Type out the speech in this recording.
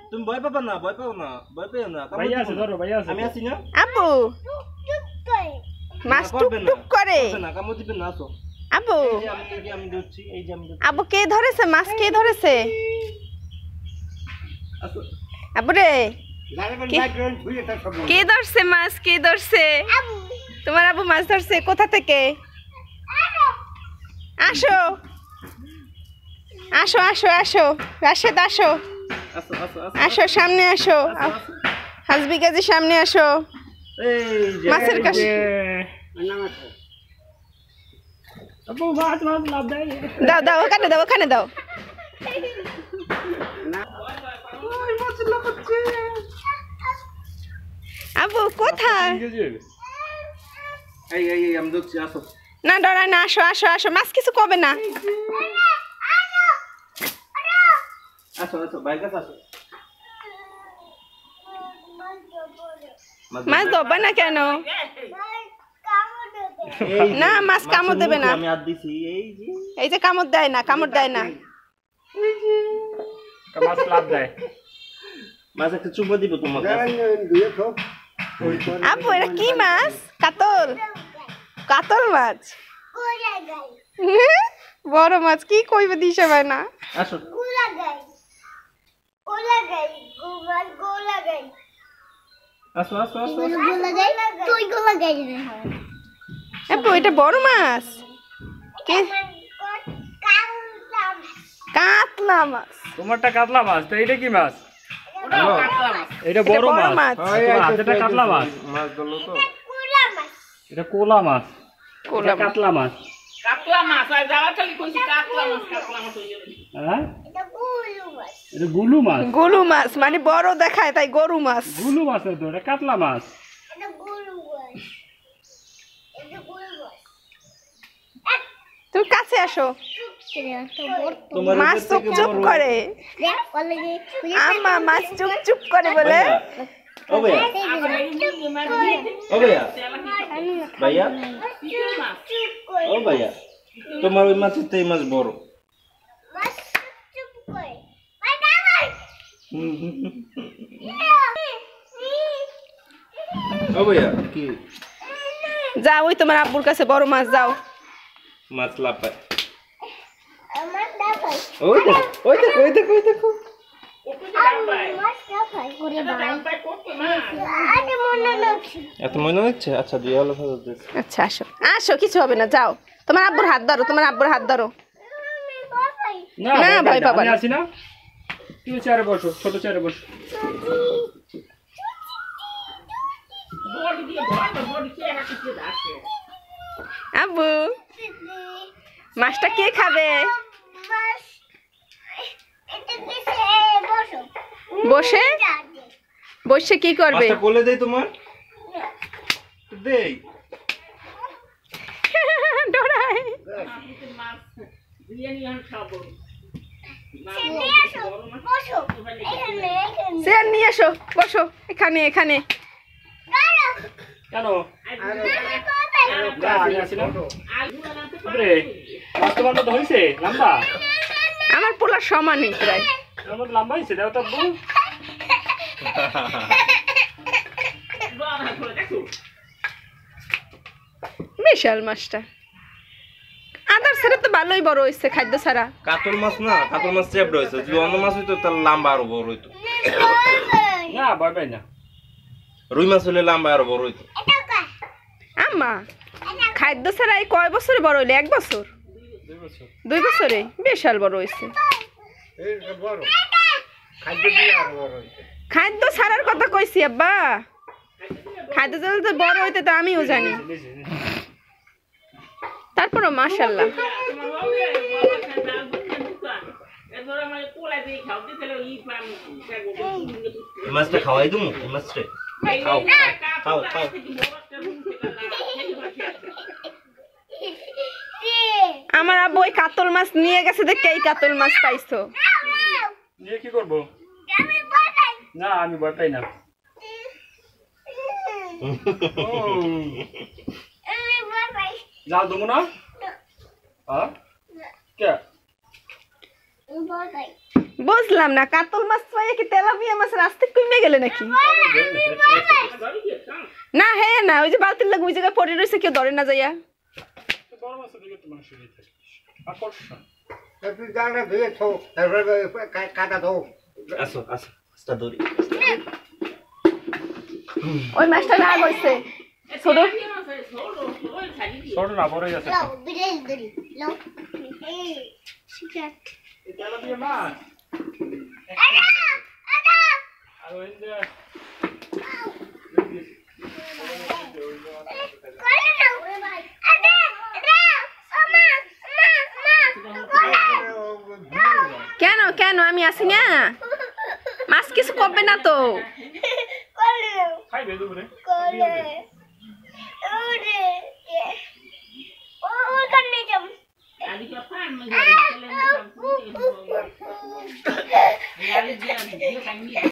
তুমি ভয় পাবা না, ভয় পাও না, ভয় পেও না। ভাইয়া আছে, ধরো ভাইয়া আছে। আমি আছি না? আপু মাছ টুক করে না, কামড় দিবে না। আসো আপু। আমি ধরছি, এই যে আমি ধরছি। আপু কে ধরেছে মাছ? কে ধরেছে? আপু রে, কে ধরছে মাছ? কে ধরছে? তোমার আবু মাছ ধরছে। কোথা থেকে? আসো আসো আসো আসো, রাশেদ আসো, আসো সামনে আসো, হাসবি কাজী সামনে আসো। মাছের কাছে দাও দাও, ওখানে দাও, ওখানে দাও। আবু কোথায়? না ডরাই না, আসো আসো আসো, মাছ কিছু কবে না। মাছ ধরবে না কেন? না মাছ কামড় দেবে না। এই যে কামড় দেয় না, কামড় দেয় না। মাছ লাভ দেয়। মাছ একটা চুমো দিব তোমাকে। আপু এটা কি মাছ? কাতল? কাতল মাছ? বড় মাছ কি কইবে দিছে ভাই না। আসো আসো আসো আসো। আপু এটা বড় মাছ? কে? কাতলা মাছ। তোমারটা কাতলা মাছ, তো এটা কি মাছ? এটা বড় মাছ। এটা কাতলা মাছ। মাছ ধরলো তো। এটা কোলা মাছ। কোলা কাতলা মাছ। কাতলা মাছ আর জালাটালি কইছি কাতলা মাছ, কাতলা মাছ হইছে। হ্যাঁ? এটা গুলু মাছ। এটা গুলু মাছ। গুলু মাছ মানে বড় দেখায় তাই গরু মাছ। গুলু মাছ তো, এটা কাতলা মাছ। এটা গুলু মাছ। এটা গুলু মাছ। তুমি কাছে আসো। মাছ চুপ চুপ করে। আম্মা মাছ চুপ চুপ করে বলে। ও ভাইয়া, ও ভাইয়া, ভাইয়া, ও ভাইয়া, তোমার ওই মাছের তো এই মাছ বড়। ও ভাইয়া কি? যাও ওই তোমার আব্বুর কাছে বড় মাছ যাও। মাছ লাফায়। ওই দেখো, ওই দেখো, ওই দেখো, ওই দেখো। এত মনে হচ্ছে? আচ্ছা দিয়ে হলো। আচ্ছা আসো আসো, কিছু হবে না, যাও। তোমার আব্বুর হাত ধরো, তোমার আব্বুর হাত ধরো। না ভয় পাবা না। আছি না, তুমি চেয়ারে বসো, ছোট চেয়ারে বসো। আব্বু মাছটা কে খাবে? বসে বসে কি করবে? মাছটা কোলে দেই তোমার, দেই। ডরাই। চেয়ার নিয়ে এসো, বসো এখানে, এখানে। কেন? তোমার মতো হয়েছে লম্বা? আমার পোলার সমানই প্রায়। আমার লম্বা হয়েছে, দাও তো। বিশাল মাছটা। আদার ছাড়া তো ভালোই বড় হয়েছে, খাদ্য ছাড়া। কাতল মাছ না, কাতল মাছ চেপড় হয়েছে। যদি অন্য মাছ হইতো তাহলে লম্বা আরো বড় হইতো। না ভয় পাই না। রুই মাছ হলে লম্বা আরো বড় হইতো। আম্মা খাদ্য ছাড়া এই কয় বছরে বড় হইলে? 1 বছর 2 বছরে বিশাল বড় হয়েছে। খাদ্য ছাড়ার কথা কইছি আব্বা। খাদ্য ছাড়া তো বড় হইতে তো আমিও জানি। তারপরও মাশাআল্লাহ। মাছটা খাওয়াই দিমু, মাছটা খাও খাও খাও। আমার আব্বু ওই কাতল মাছ নিয়ে গেছে, দেখে এই কাতল মাছ পাইছো। নিয়ে কি করব? না আমি ভয় পাই না। যাও দেবো না? হ্যাঁ কে? বুঝলাম না কাতল মাছ পাইয়া কি তেলাপিয়া মাছ রাস্তায় কমে গেলে নাকি না হ্যাঁ না ওই যে বালতির লাগে ওই জায়গায় পড়ে রয়েছে কেউ ধরে না যাইয়া ওই মাছটা রাগ হয়েছে ছোট ছোট না বড়ই আছে Lo, bilis dali. Lo. Sikat. Tilapia মাছ Ada! Ada! আর ওই যে Kaya na. Ada! Ada! Oma! Oma! কেন কেন আমি আসি না মাছ কিছু করবে না তো Kaya. খাইবে দুপুরে Kaya. Ore. Oh, kan ni jam. Tadi kapan menjadi kalian